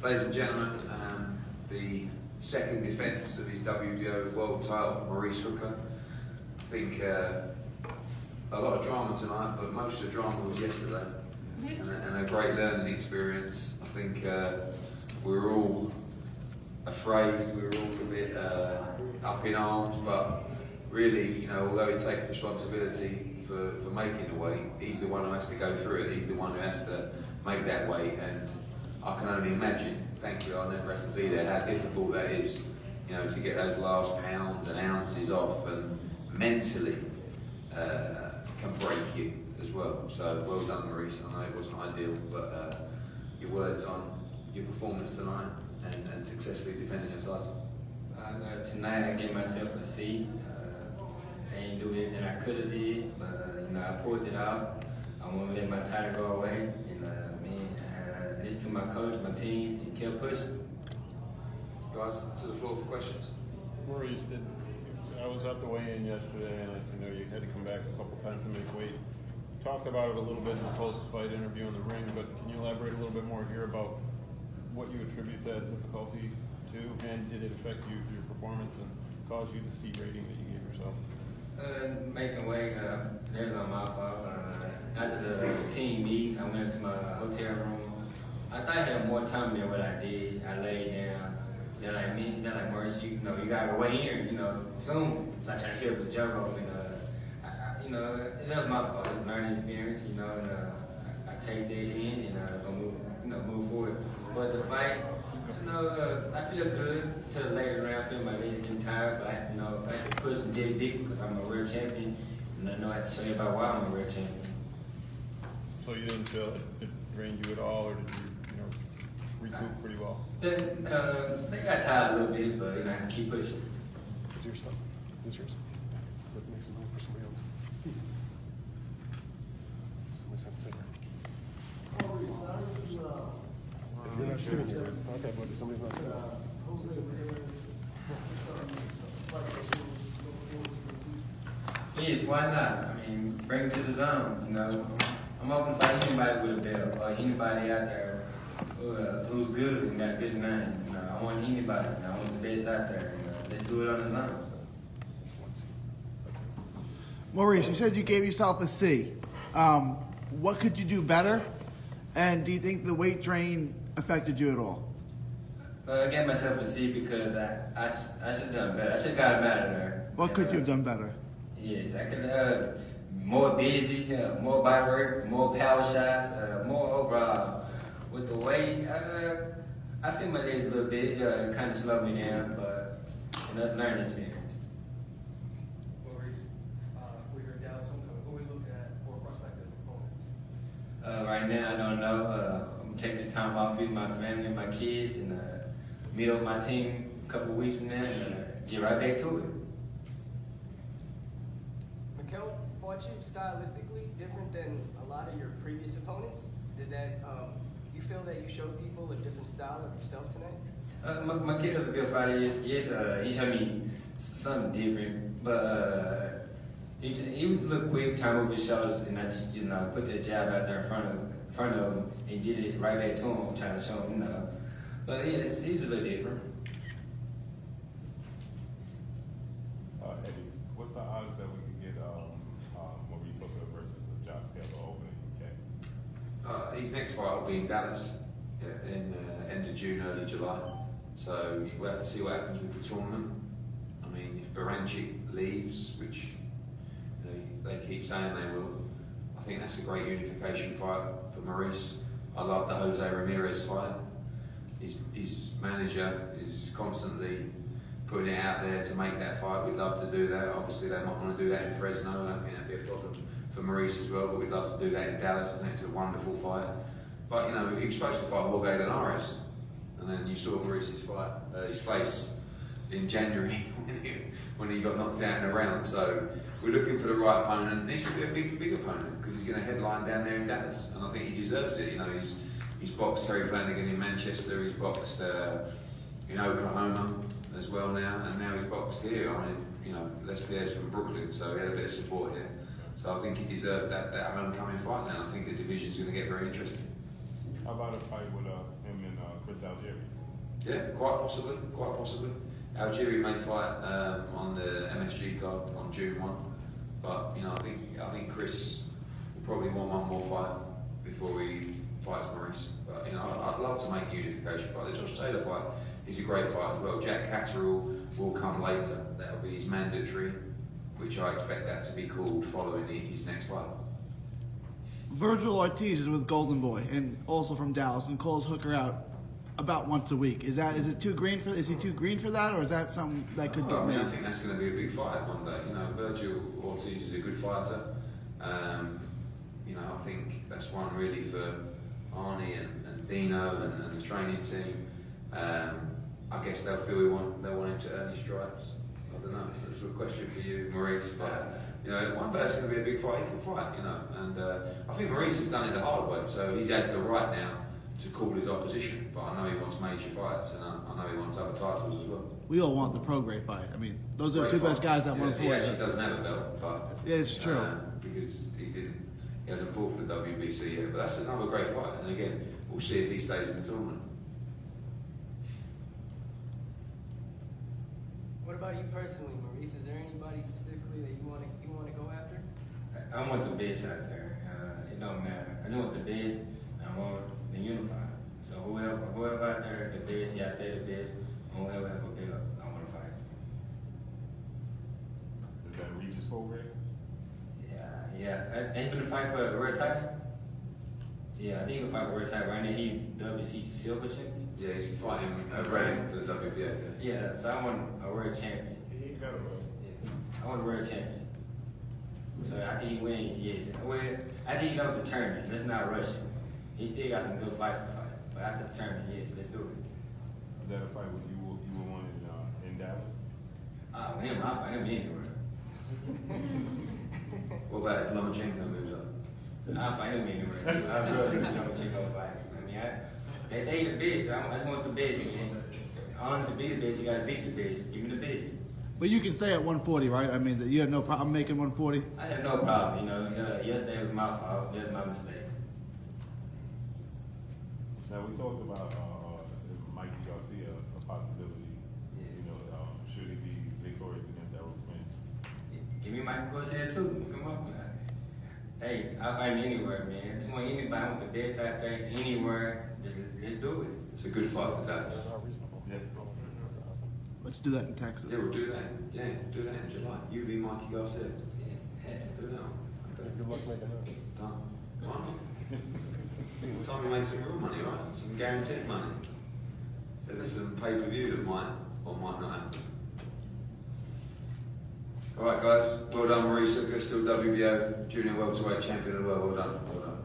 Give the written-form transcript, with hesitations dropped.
Ladies and gentlemen, the second defence of his WBO world title, Maurice Hooker. I think a lot of drama tonight, but most of the drama was yesterday, and a great learning experience. I think we were all afraid, we were all a bit up in arms, but really, although he takes responsibility for making the weight, he's the one who has to go through it. He's the one who has to make that weight, and I can only imagine, thank you, I'll never have to be there, how difficult that is, to get those last pounds and ounces off, and mentally can break you as well. So well done, Maurice. I know it wasn't ideal, but your words on your performance tonight and successfully defending your title. Tonight I gave myself a C. I didn't do everything I could have did, but I pulled it off. I won't let my title go away, and listen to my coach, my team, and kept pushing. Guys, to the floor for questions. Maurice, I was at the weigh-in yesterday, and I know you had to come back a couple times to make weight. Talked about it a little bit in the post-fight interview in the ring, but can you elaborate a little bit more here about what you attribute that difficulty to, and did it affect you through your performance and cause you the C rating that you gave yourself? Making weight, that's not my fault. After the team meet, I went into my hotel room. I thought I had more time than what I did. I laid down. They're like, Maurice, you gotta weigh in, soon. So I tried to hit up the jump rope, and it was my fault. It was a learning experience, and I take that in and move forward. But the fight, I feel good till the later round. I feel my legs getting tired, but I have to push and dig deep because I'm a world champion, and I know I have to show you about why I'm a world champion. So you didn't feel it drained you at all, or did you, recoup pretty well? They got tired a little bit, but I can keep pushing. Is your stuff? Is this yours? Let's make some room for somebody else. Somebody's had to sit here. You're not sitting here. Okay, buddy. Somebody's not sitting here. Yes, why not? Bring it to the zone. I'm open to fight anybody with a belt or anybody out there who's good and got a good name. I want anybody. I want the best out there. Let's do it on the zone. Maurice, you said you gave yourself a C. What could you do better? And do you think the weight drain affected you at all? I gave myself a C because I should have done better. I should have got him out of there. What could you have done better? Yes, I could more busy, more body work, more power shots, more overall. With the weight, I feel my legs a little bit, kind of slowed me down, but it's learning experience. Maurice, we heard Dallas homecoming. Who are we looking at for prospective opponents? Right now, I don't know. I'm gonna take this time off with my family and my kids, and meet up with my team a couple of weeks from now, and get right back to it. Mikel fought you stylistically different than a lot of your previous opponents. Did that? You feel that you showed people a different style of yourself tonight? My kid was a good fighter. Yes, he showed me something different, but he was a little quick, trying to move his shoulders, and I just put that jab out there in front of him, and did it right back to him, trying to show him, But yeah, he's a little different. Eddie, what's the odds that we could get Maurice Hooker versus Josh Taylor opening? Okay. His next fight will be in Dallas in end of June, early July. So we'll have to see what happens with the tournament. If Baranchik leaves, which they keep saying they will, I think that's a great unification fight for Maurice. I love the Jose Ramirez fight. His manager is constantly putting it out there to make that fight. We'd love to do that. Obviously, they might want to do that in Fresno. I don't think that'd be a problem for Maurice as well, but we'd love to do that in Dallas. I think it's a wonderful fight. But he was supposed to fight Jorge Linares, and then you saw Maurice's fight, his face in January when he got knocked out in a round. So we're looking for the right opponent. He should be a big opponent because he's going to headline down there in Dallas, and I think he deserves it. He's boxed Terry Flanagan in Manchester. He's boxed in Oklahoma as well now, and now he's boxed here. Les Pierre's from Brooklyn, so he had a bit of support here. So I think he deserves that homecoming fight now. I think the division's going to get very interesting. How about a fight with him and Chris versus Algeria? Yeah, quite possibly, quite possibly. Algeria may fight on the MSG card on June 1, but you know, I think Chris will probably want one more fight before he fights Maurice. But you know, I'd love to make a unification fight. The Josh Taylor fight is a great fight as well. Jack Catterall will come later. That'll be his mandatory, which I expect that to be called following his next fight. Virgil Ortiz is with Golden Boy and also from Dallas and calls Hooker out about once a week. Is he too green for that, or is that something that could get made? I think that's going to be a big fight one day. You know, Virgil Ortiz is a good fighter. You know, I think that's one really for Arnie and Dino and the training team. I guess they'll feel they want him to earn his stripes. I don't know. So it's a question for you, Maurice. But you know, one day it's going to be a big fight. He can fight. You know, and I think Maurice has done it the hard way. So he's had the right now to call his opposition, but I know he wants major fights, and I know he wants other titles as well. We all want the pro grade fight. I mean, those are the two best guys at 140. He actually doesn't have a belt, but yeah, it's true. Because he hasn't fought for the WBC yet. But that's another great fight, and again, we'll see if he stays in the tournament. What about you personally, Maurice? Is there anybody specifically that you want to go after? I want the best out there. It don't matter. I just want the best. I want the unified. So whoever out there, the best, y'all say the best, and whoever have a belt, I want to fight. Does that reach his full grade? Yeah. Ain't gonna fight for a world title? Yeah, I think he'll fight for a world title. Right now, he WC silver champion. Yeah, he's fighting Ray for the WBA. Yeah, so I want a world champion. He ain't got a belt. I want a world champion. So after he win, yes. Well, after he comes to the tournament, let's not rush him. He still got some good fights to fight. But after the tournament, yes, let's do it. Is that a fight you would want in Dallas? With him, I'll fight him anywhere. What about if Lomachenko moves up? I'll fight him anywhere. I'd rather Lomachenko fight. I mean, they say he the best. I just want the best, man. On to be the best, you gotta beat the best. Give me the best. But you can stay at 140, right? I mean, you have no problem making 140. I had no problem, you know. Yesterday was my fault. That's my mistake. Now we talked about Mikey Garcia, a possibility. Yes. You know, should he be victorious against Errol Spence? Give me Michael Garcia too. Come on. Hey, I'll fight him anywhere, man. Just want anybody with the best out there, anywhere. Just let's do it. It's a good fight for Dallas. Not reasonable. Yeah. Let's do that in Texas. Yeah, we'll do that. Yeah, do that in July. You be Mikey Garcia. Yes. Do that. Okay. Good luck making that. Done. Right. Time to make some real money, right? Some guaranteed money. There's some pay-per-view that might or might not happen. All right, guys. Well done, Maurice Hooker, still WBO junior welterweight champion of the world. Well done. Well done.